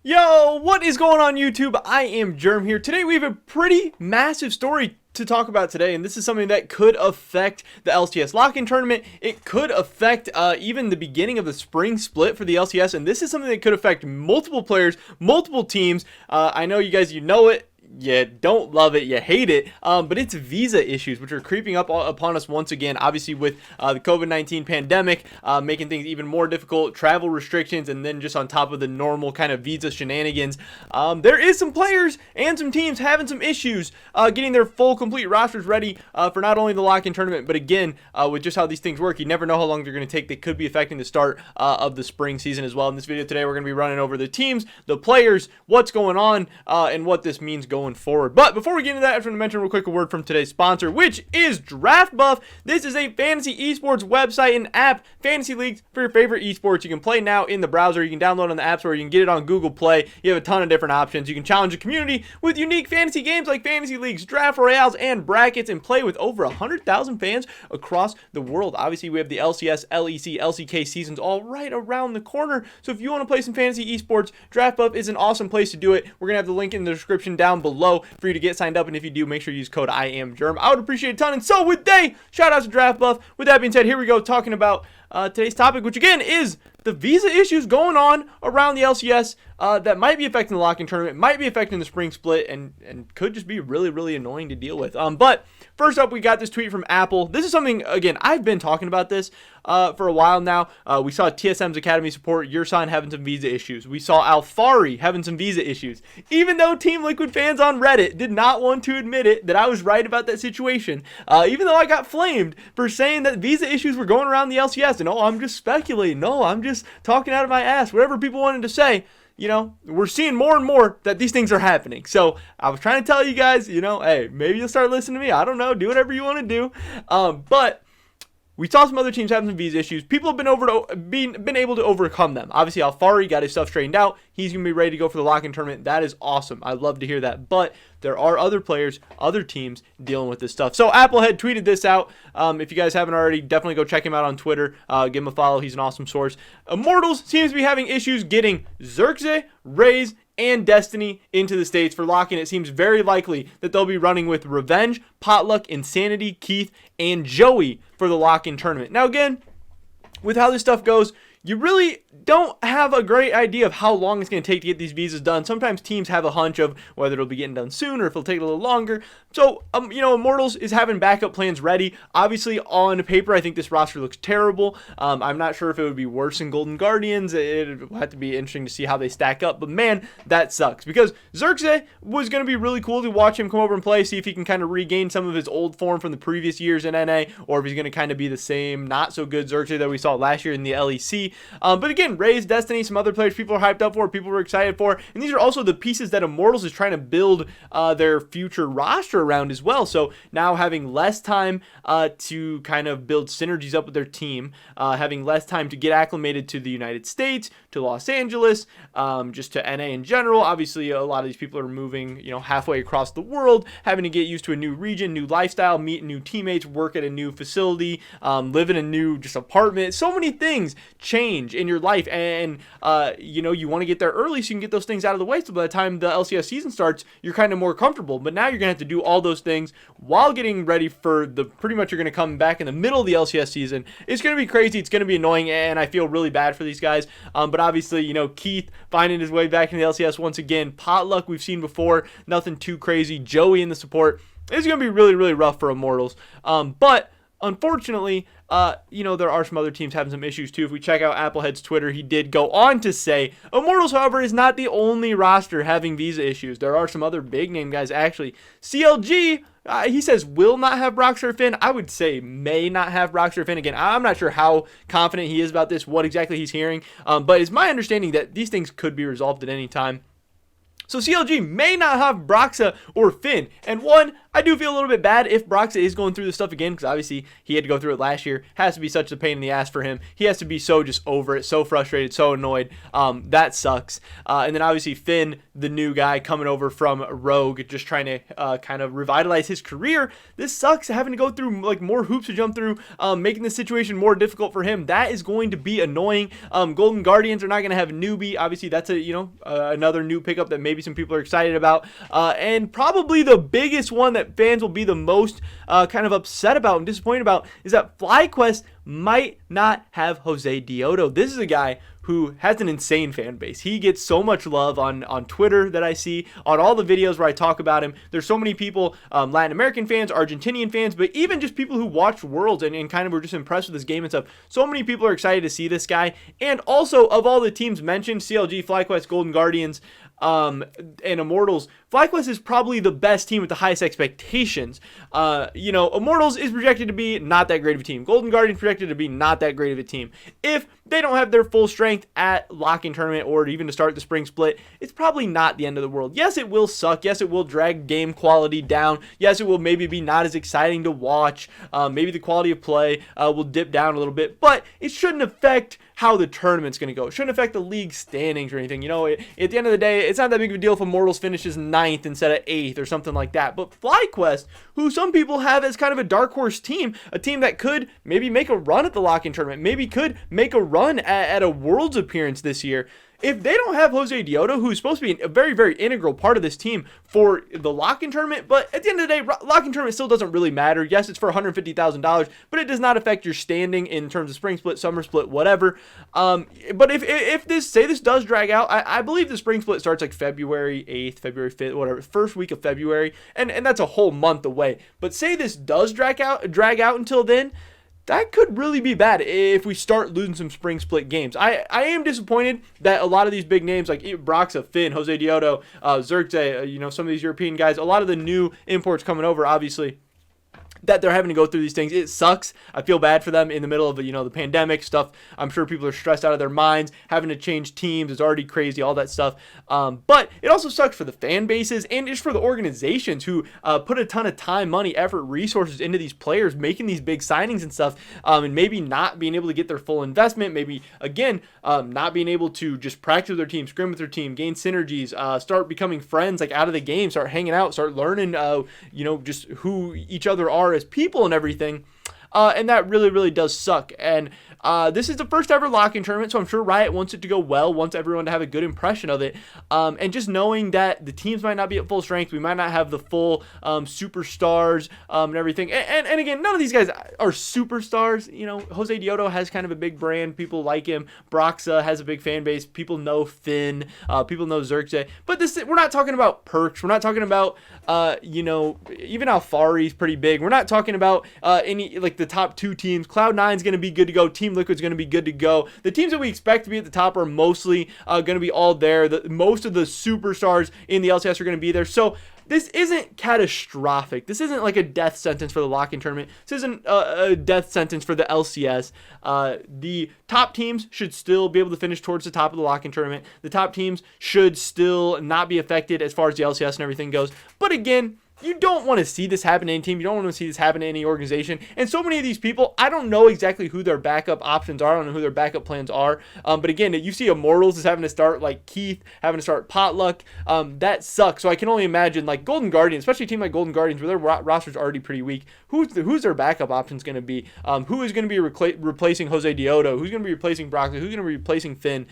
Yo, what is going on YouTube? I am Germ here. Today we have a pretty massive story to talk about today, and this is something that could affect the LCS lock-in tournament. It could affect even the beginning of the spring split for the LCS, and this is something that could affect multiple players, multiple teams. I know you guys, you know it. You don't love it, you hate it, but it's visa issues which are creeping up upon us once again, obviously with the COVID-19 pandemic making things even more difficult, travel restrictions, and then just on top of the normal kind of visa shenanigans. There is some players and some teams having some issues getting their full complete rosters ready for not only the lock-in tournament, but again, with just how these things work, you never know how long they're going to take. They could be affecting the start of the spring season as well. In this video today, we're going to be running over the teams, the players, what's going on, and what this means going forward. But before we get into that, I just want to mention real quick a word from today's sponsor, which is DraftBuff. This is a fantasy esports website and app, fantasy leagues for your favorite esports. You can play now in the browser, you can download on the App Store, you can get it on Google Play. You have a ton of different options. You can challenge the community with unique fantasy games like fantasy leagues, draft royales, and brackets, and play with over 100,000 fans across the world. Obviously, we have the LCS, LEC, LCK seasons all right around the corner. So if you want to play some fantasy esports, DraftBuff is an awesome place to do it. We're going to have the link in the description down below for you to get signed up, and if you do, make sure you use code IAMGERM. I would appreciate it a ton. And so with that, shout out to DraftBuff. With that being said, here we go talking about today's topic, which again is the visa issues going on around the LCS that might be affecting the lock-in tournament, might be affecting the spring split, and could just be really, really annoying to deal with. But first up, we got this tweet from Apple. This is something, again, I've been talking about this for a while now. We saw TSM's Academy support Xerxe having some visa issues. We saw Alfari having some visa issues. Even though Team Liquid fans on Reddit did not want to admit it, that I was right about that situation, even though I got flamed for saying that visa issues were going around the LCS, and oh, I'm just speculating, no, I'm just talking out of my ass, whatever people wanted to say. You know, we're seeing more and more that these things are happening. So I was trying to tell you guys, you know, hey, maybe you'll start listening to me. I don't know. Do whatever you want to do. But we saw some other teams having some visa issues. People have been able to overcome them. Obviously, Alfari got his stuff straightened out. He's going to be ready to go for the lock-in tournament. That is awesome. I love to hear that. But there are other players, other teams dealing with this stuff. So Apple had tweeted this out. If you guys haven't already, definitely go check him out on Twitter. Give him a follow. He's an awesome source. Immortals seems to be having issues getting Xerxe, Raze, and Destiny into the States for lock-in. It seems very likely that they'll be running with Revenge, Potluck, Insanity, Keith, and Joey for the lock-in tournament. Now again, with how this stuff goes, you really don't have a great idea of how long it's going to take to get these visas done. Sometimes teams have a hunch of whether it'll be getting done soon or if it'll take a little longer. So, you know, Immortals is having backup plans ready. Obviously, on paper, I think this roster looks terrible. I'm not sure if it would be worse than Golden Guardians. It would have to be interesting to see how they stack up. But man, that sucks. Because Xerxe was going to be really cool to watch him come over and play, see if he can kind of regain some of his old form from the previous years in NA, or if he's going to kind of be the same not so good Xerxe that we saw last year in the LEC. But again, Raze, Destiny, some other players people are hyped up for, people were excited for, and these are also the pieces that Immortals is trying to build their future roster around as well. So now having less time to kind of build synergies up with their team, having less time to get acclimated to the United States, to Los Angeles, just to NA in general. Obviously, a lot of these people are moving, you know, halfway across the world, having to get used to a new region, new lifestyle, meet new teammates, work at a new facility, live in a new just apartment. So many things change in your life, and you know, you want to get there early so you can get those things out of the way, so by the time the LCS season starts, you're kind of more comfortable. But now you're gonna have to do all those things while getting ready for the pretty much you're gonna come back in the middle of the LCS season. It's gonna be crazy, it's gonna be annoying, and I feel really bad for these guys. But obviously, you know, Keith finding his way back in the LCS once again. Potluck we've seen before, nothing too crazy. Joey in the support. It's gonna be really, really rough for Immortals. But unfortunately, you know, there are some other teams having some issues too. If we check out Applehead's Twitter, he did go on to say, Immortals, however, is not the only roster having visa issues. There are some other big name guys, actually. CLG, he says, will not have Broxah Finn. I would say may not have Broxah Finn. Again, I'm not sure how confident he is about this, what exactly he's hearing. But it's my understanding that these things could be resolved at any time. So CLG may not have Broxah or Finn. And one, I do feel a little bit bad if Broxah is going through this stuff again, because obviously he had to go through it last year. Has to be such a pain in the ass for him. He has to be so just over it, so frustrated, so annoyed. That sucks. And then obviously Finn, the new guy coming over from Rogue, just trying to kind of revitalize his career. This sucks, having to go through like more hoops to jump through, making the situation more difficult for him. That is going to be annoying. Golden Guardians are not going to have a newbie. Obviously that's another new pickup that maybe some people are excited about. And probably the biggest one that fans will be the most kind of upset about and disappointed about is that FlyQuest might not have Josedeodo. This is a guy who has an insane fan base. He gets so much love on Twitter that I see, on all the videos where I talk about him. There's so many people, Latin American fans, Argentinian fans, but even just people who watch Worlds and kind of were just impressed with this game and stuff. So many people are excited to see this guy. And also, of all the teams mentioned, CLG, FlyQuest, Golden Guardians, and Immortals, FlyQuest is probably the best team with the highest expectations. Immortals is projected to be not that great of a team. Golden Guardians projected to be not that great of a team. If they don't have their full strength at lock-in tournament or even to start the spring split, it's probably not the end of the world. Yes, it will suck. Yes, it will drag game quality down. Yes, it will maybe be not as exciting to watch. Maybe the quality of play will dip down a little bit, but it shouldn't affect how the tournament's going to go. It shouldn't affect the league standings or anything. At the end of the day, it's not that big of a deal if Immortals finishes 9th instead of 8th or something like that. But FlyQuest, who some people have as kind of a dark horse team, a team that could maybe make a run at the lock-in tournament, maybe could make a run at a Worlds appearance this year. If they don't have Josedeodo, who's supposed to be a very, very integral part of this team for the lock-in tournament, but at the end of the day, lock-in tournament still doesn't really matter. Yes, it's for $150,000, but it does not affect your standing in terms of spring split, summer split, whatever. But if this does drag out, I believe the spring split starts like February 8th, February 5th, whatever, first week of February, and that's a whole month away. But say this does drag out until then, that could really be bad if we start losing some spring split games. I am disappointed that a lot of these big names like Broxah, Finn, Josedeodo, Xerxe, some of these European guys, a lot of the new imports coming over, obviously, that they're having to go through these things. It sucks. I feel bad for them in the middle of the pandemic stuff. I'm sure people are stressed out of their minds. Having to change teams is already crazy, all that stuff. But it also sucks for the fan bases and just for the organizations who put a ton of time, money, effort, resources into these players, making these big signings and stuff, and maybe not being able to get their full investment. Maybe, again, not being able to just practice with their team, scrim with their team, gain synergies, start becoming friends like out of the game, start hanging out, start learning, just who each other are as people and everything. And that really, really does suck. And this is the first ever lock-in tournament, so I'm sure Riot wants it to go well, wants everyone to have a good impression of it. And just knowing that the teams might not be at full strength, we might not have the full superstars and everything. And again, none of these guys are superstars. Josedeodo has kind of a big brand. People like him. Broxah has a big fan base. People know Finn. People know Xerxe. But we're not talking about perks. We're not talking about, even Alfari's pretty big. We're not talking about any, like, the top 2 teams. Cloud9's going to be good to go. Team Liquid's going to be good to go. The teams that we expect to be at the top are mostly going to be all there. Most of the superstars in the LCS are going to be there. So this isn't catastrophic. This isn't like a death sentence for the lock-in tournament. This isn't a death sentence for the LCS. The top teams should still be able to finish towards the top of the lock-in tournament. The top teams should still not be affected as far as the LCS and everything goes. But again, you don't want to see this happen to any team. You don't want to see this happen to any organization. And so many of these people, I don't know exactly who their backup options are. I don't know who their backup plans are. But again, you see Immortals is having to start like Keith, having to start Potluck. That sucks. So I can only imagine like Golden Guardians, especially a team like Golden Guardians where their roster's already pretty weak. Who's their backup options going to be? Who is going to be replacing Josedeodo? Who's going to be replacing Broxah? Who's going to be replacing Finn?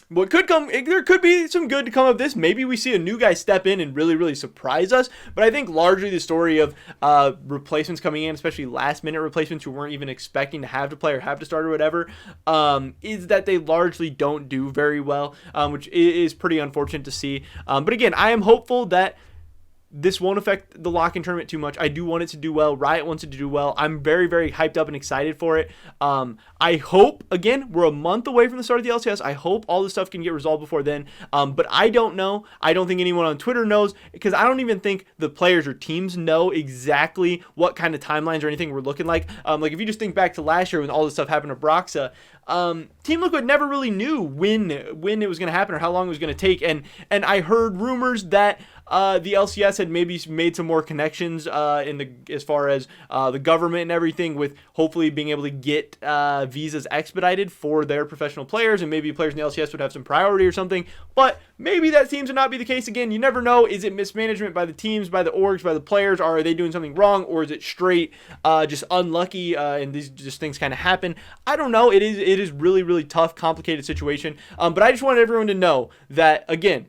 What could come, there could be some good to come of this. Maybe we see a new guy step in and really, really surprise us. But I think largely the story of replacements coming in, especially last-minute replacements who weren't even expecting to have to play or have to start or whatever, is that they largely don't do very well, which is pretty unfortunate to see. But again, I am hopeful that this won't affect the lock-in tournament too much. I do want it to do well. Riot wants it to do well. I'm very, very hyped up and excited for it. I hope, again, we're a month away from the start of the LCS. I hope all this stuff can get resolved before then. But I don't know. I don't think anyone on Twitter knows, because I don't even think the players or teams know exactly what kind of timelines or anything we're looking like. Like if you just think back to last year when all this stuff happened to Broxah, Team Liquid never really knew when it was going to happen or how long it was going to take. And I heard rumors that the LCS had maybe made some more connections as far as the government and everything, with hopefully being able to get visas expedited for their professional players, and maybe players in the LCS would have some priority or something. But maybe that seems to not be the case. Again, you never know. Is it mismanagement by the teams, by the orgs, by the players? Are they doing something wrong, or is it straight just unlucky and these just things kind of happen? I don't know. It is really, really tough, complicated situation. But I just wanted everyone to know that, again,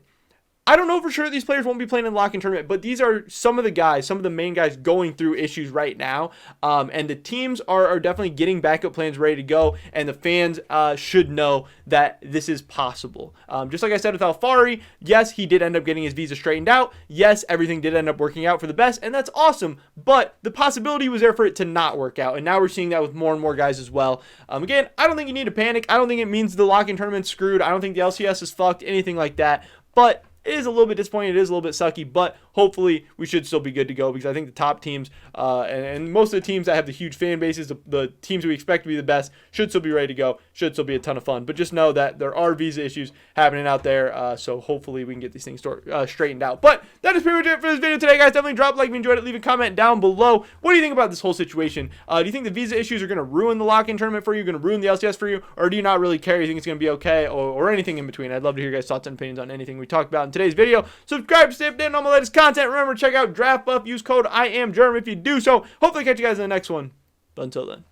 I don't know for sure that these players won't be playing in the lock-in tournament, but these are some of the guys, some of the main guys going through issues right now. And the teams are definitely getting backup plans ready to go, and the fans should know that this is possible. Just like I said with Alfari, yes, he did end up getting his visa straightened out. Yes, everything did end up working out for the best, and that's awesome. But the possibility was there for it to not work out, and now we're seeing that with more and more guys as well. Again, I don't think you need to panic. I don't think it means the lock-in tournament's screwed. I don't think the LCS is fucked, anything like that. But it is a little bit disappointing. It is a little bit sucky, but hopefully we should still be good to go, because I think the top teams and most of the teams that have the huge fan bases, the teams we expect to be the best, should still be ready to go, should still be a ton of fun. But just know that there are visa issues happening out there, so hopefully we can get these things straightened out. But that is pretty much it for this video today, guys. Definitely drop a like if you enjoyed it. Leave a comment down below. What do you think about this whole situation? Do you think the visa issues are going to ruin the lock-in tournament for you, going to ruin the LCS for you, or do you not really care? You think it's going to be okay, or anything in between? I'd love to hear your guys' thoughts and opinions on anything we talked about in today's video. Subscribe to stay updated on all my latest content. Remember to check out Draft Buff. Use code IAMGERM if you do so. Hopefully catch you guys in the next one. But until then,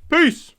peace.